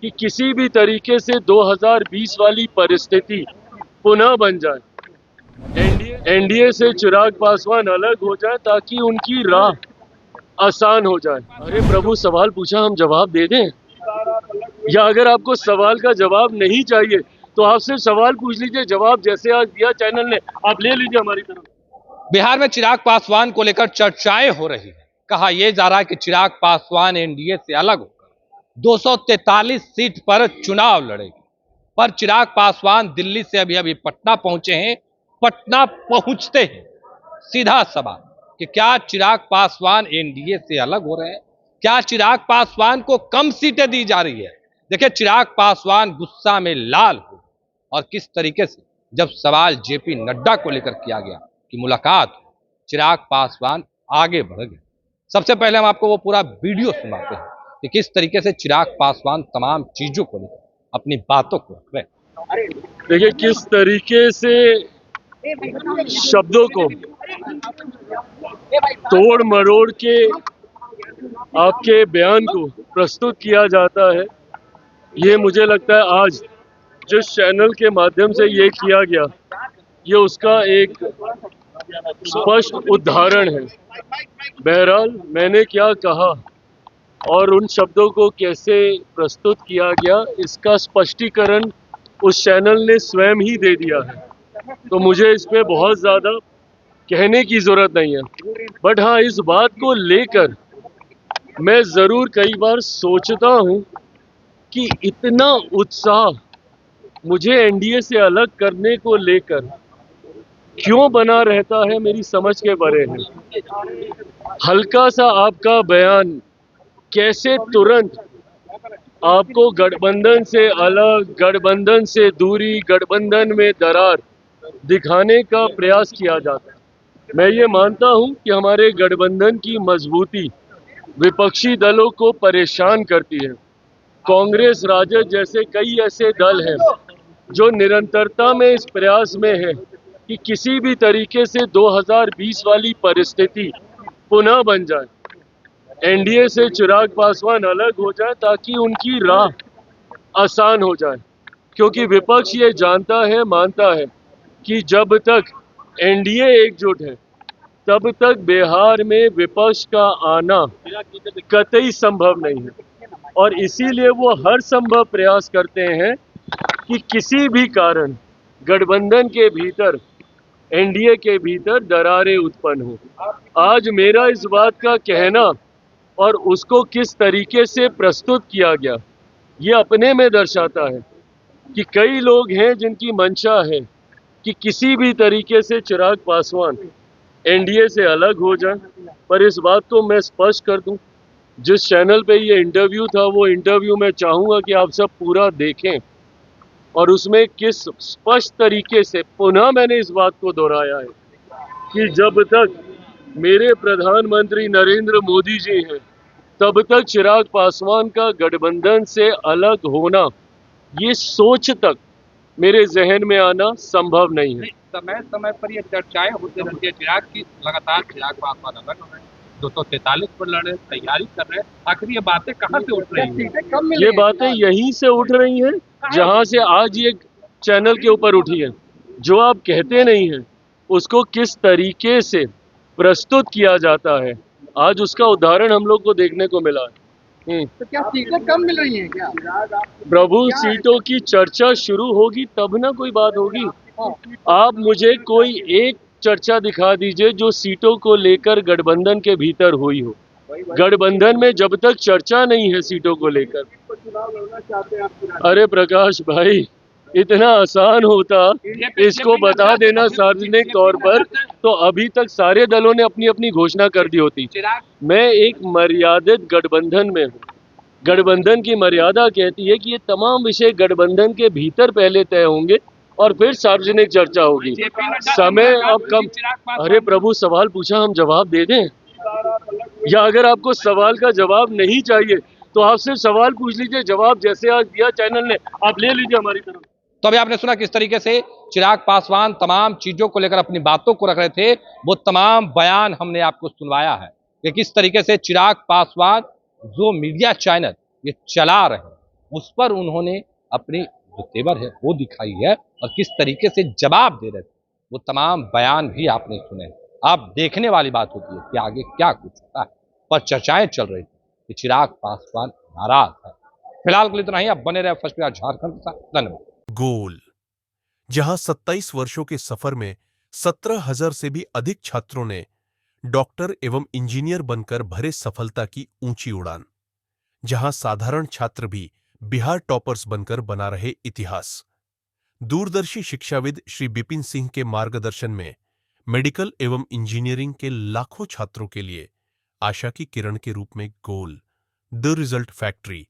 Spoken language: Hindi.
कि किसी भी तरीके से 2020 वाली परिस्थिति पुनः बन जाए। एनडीए से चिराग पासवान अलग हो जाए ताकि उनकी राह आसान हो जाए। अरे प्रभु, सवाल पूछा, हम जवाब दे दें? या अगर आपको सवाल का जवाब नहीं चाहिए तो आप सिर्फ सवाल पूछ लीजिए, जवाब जैसे आज दिया चैनल ने आप ले लीजिए हमारी तरफ। बिहार में चिराग पासवान को लेकर चर्चाएं हो रही है। कहा यह जा रहा है कि चिराग पासवान एनडीए से अलग होकर 243 सीट पर चुनाव लड़ेगी। पर चिराग पासवान दिल्ली से अभी पटना पहुंचे हैं। पटना पहुंचते हैं सीधा सवाल कि क्या चिराग पासवान एनडीए से अलग हो रहे हैं? क्या चिराग पासवान को कम सीटें दी जा रही है? देखिए, चिराग पासवान गुस्सा में लाल हो और किस तरीके से जब सवाल जेपी नड्डा को लेकर किया गया कि मुलाकात, चिराग पासवान आगे बढ़ गए। सबसे पहले हम आपको वो पूरा वीडियो सुनाते हैं कि किस तरीके से चिराग पासवान तमाम चीजों को लेकर अपनी बातों को रख रहे हैं। देखिए किस तरीके से शब्दों को तोड़ मरोड़ के आपके बयान को प्रस्तुत किया जाता है। ये मुझे लगता है आज जिस चैनल के माध्यम से ये किया गया, ये उसका एक स्पष्ट उदाहरण है। बहरहाल मैंने क्या कहा और उन शब्दों को कैसे प्रस्तुत किया गया, इसका स्पष्टीकरण उस चैनल ने स्वयं ही दे दिया है, तो मुझे इस पे बहुत ज़्यादा कहने की ज़रूरत नहीं है। बट हाँ, इस बात को लेकर मैं ज़रूर कई बार सोचता हूँ कि इतना उत्साह मुझे एनडीए से अलग करने को लेकर क्यों बना रहता है, मेरी समझ के परे है। हल्का सा आपका बयान कैसे तुरंत आपको गठबंधन से अलग, गठबंधन से दूरी, गठबंधन में दरार दिखाने का प्रयास किया जाता है। मैं ये मानता हूं कि हमारे गठबंधन की मजबूती विपक्षी दलों को परेशान करती है। कांग्रेस, राजद जैसे कई ऐसे दल हैं जो निरंतरता में इस प्रयास में है कि किसी भी तरीके से 2020 वाली परिस्थिति पुनः बन जाए। एनडीए से चिराग पासवान अलग हो जाए ताकि उनकी राह आसान हो जाए, क्योंकि विपक्ष ये जानता है, मानता है कि जब तक एनडीए एकजुट है तब तक बिहार में विपक्ष का आना कतई संभव नहीं है। और इसीलिए वो हर संभव प्रयास करते हैं कि किसी भी कारण गठबंधन के भीतर, एनडीए के भीतर दरारें उत्पन्न हो। आज मेरा इस बात का कहना और उसको किस तरीके से प्रस्तुत किया गया, ये अपने में दर्शाता है कि कई लोग हैं जिनकी मंशा है कि किसी भी तरीके से चिराग पासवान एनडीए से अलग हो जाए। पर इस बात को मैं स्पष्ट कर दूं, जिस चैनल पे ये इंटरव्यू था, वो इंटरव्यू मैं चाहूँगा कि आप सब पूरा देखें और उसमें किस स्पष्ट तरीके से पुनः मैंने इस बात को दोहराया है कि जब तक मेरे प्रधानमंत्री नरेंद्र मोदी जी हैं तब तक चिराग पासवान का गठबंधन से अलग होना, ये सोच तक मेरे जहन में आना संभव नहीं है। समय समय पर ये चर्चाएं होती रहती है चिराग की, लगातार चिराग पासवान अलग हो रहे हैं, 243 पर लड़े, तैयारी कर रहे हैं। आखिर ये बातें कहाँ से उठ रही हैं? ये बातें यहीं से उठ रही हैं जहां से आज ये चैनल के ऊपर उठी है। जो आप कहते नहीं हैं उसको किस तरीके से प्रस्तुत किया जाता है, आज उसका उदाहरण हम लोग को देखने को मिला है। तो क्या सीटें कम मिल रही हैं क्या? प्रभु, सीटों की चर्चा शुरू होगी तब ना कोई बात होगी। आप मुझे कोई एक चर्चा दिखा दीजिए जो सीटों को लेकर गठबंधन के भीतर हुई हो। गठबंधन में जब तक चर्चा नहीं है सीटों को लेकर, अरे प्रकाश भाई, इतना आसान होता इसको बता देना सार्वजनिक तौर पर, तो अभी तक सारे दलों ने अपनी अपनी घोषणा कर दी होती। मैं एक मर्यादित गठबंधन में हूँ। गठबंधन की मर्यादा कहती है कि ये तमाम विषय गठबंधन के भीतर पहले तय होंगे और फिर सार्वजनिक चर्चा होगी। समय अब कम। अरे प्रभु, सवाल पूछा, हम जवाब दे दें? या अगर आपको सवाल का जवाब नहीं चाहिए तो आप सिर्फ सवाल पूछ लीजिए, जवाब जैसे आज दिया चैनल ने आप ले लीजिए हमारी तरफ। तो अभी आपने सुना किस तरीके से चिराग पासवान तमाम चीजों को लेकर अपनी बातों को रख रहे थे। वो तमाम बयान हमने आपको सुनवाया है कि किस तरीके से चिराग पासवान जो मीडिया चैनल ये चला रहे हैं, उस पर उन्होंने अपनी जो तेवर है वो दिखाई है और किस तरीके से जवाब दे रहे थे वो तमाम बयान भी आपने सुने। अब देखने वाली बात होती है कि आगे क्या कुछ होता है, पर चर्चाएं चल रही थी कि चिराग पासवान नाराज है। फिलहाल के लिए इतना ही। अब बने रहे फर्स्ट बिहार झारखंड के साथ। धन्यवाद। गोल, जहां 27 वर्षों के सफर में 17,000 से भी अधिक छात्रों ने डॉक्टर एवं इंजीनियर बनकर भरे सफलता की ऊंची उड़ान, जहां साधारण छात्र भी बिहार टॉपर्स बनकर बना रहे इतिहास। दूरदर्शी शिक्षाविद श्री बिपिन सिंह के मार्गदर्शन में मेडिकल एवं इंजीनियरिंग के लाखों छात्रों के लिए आशा की किरण के रूप में गोल, द रिजल्ट फैक्ट्री